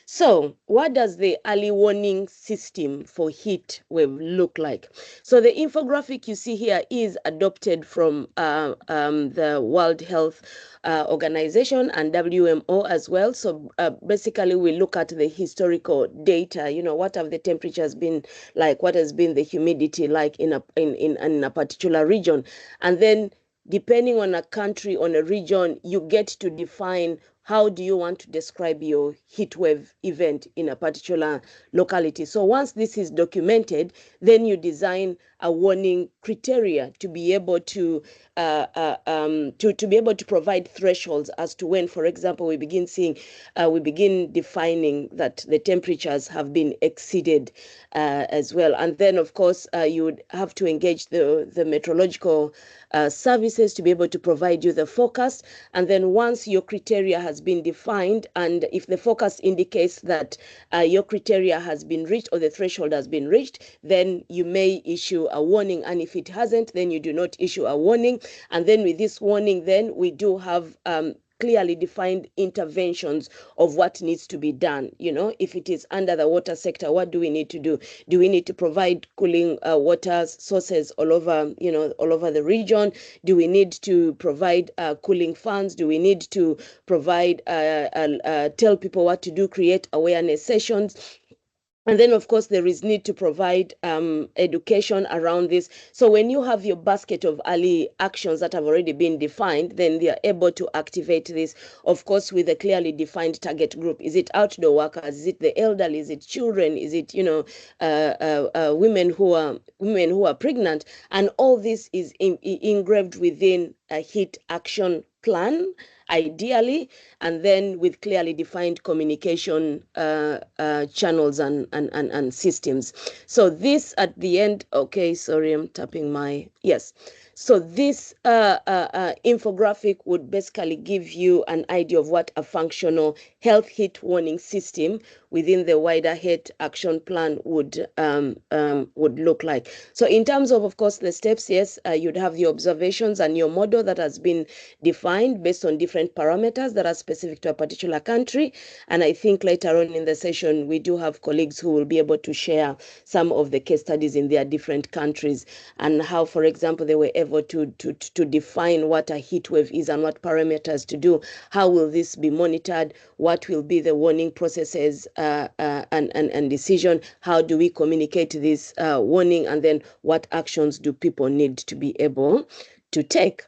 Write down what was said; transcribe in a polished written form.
So what does the early warning system for heat wave look like? So the infographic you see here is adopted from the World Health Organization and WMO as well. So basically we look at the historical data, what have the temperatures been like, what has been the humidity like in a particular region. And then depending on a country, on a region, you get to define how do you want to describe your heat wave event in a particular locality. So once this is documented, then you design a warning criteria to be able to be able to provide thresholds as to when, for example, we begin defining that the temperatures have been exceeded as well. And then, of course, you would have to engage the meteorological services to be able to provide you the forecast. And then once your criteria has been defined, and if the forecast indicates that your criteria has been reached or the threshold has been reached, then you may issue a warning. And if it hasn't, then you do not issue a warning. And then with this warning, then we do have clearly defined interventions of what needs to be done. If it is under the water sector, what do we need to do? Do we need to provide cooling water sources all over the region? Do we need to provide cooling fans? Do we need to provide tell people what to do, create awareness sessions? And then, of course, there is need to provide education around this. So when you have your basket of early actions that have already been defined, then they are able to activate this, of course, with a clearly defined target group. Is it outdoor workers? Is it the elderly? Is it children? Is it, women who are pregnant? And all this is engraved within a heat action plan, ideally, and then with clearly defined communication channels and systems. So this at the end, okay, sorry, I'm tapping my, yes. So this infographic would basically give you an idea of what a functional health heat warning system within the wider heat action plan would look like. So in terms of course, the steps, yes, you'd have your observations and your model that has been defined based on different parameters that are specific to a particular country. And I think later on in the session, we do have colleagues who will be able to share some of the case studies in their different countries and how, for example, they were able to define what a heat wave is and what parameters to do. How will this be monitored? What will be the warning processes and decision? How do we communicate this warning? And then what actions do people need to be able to take?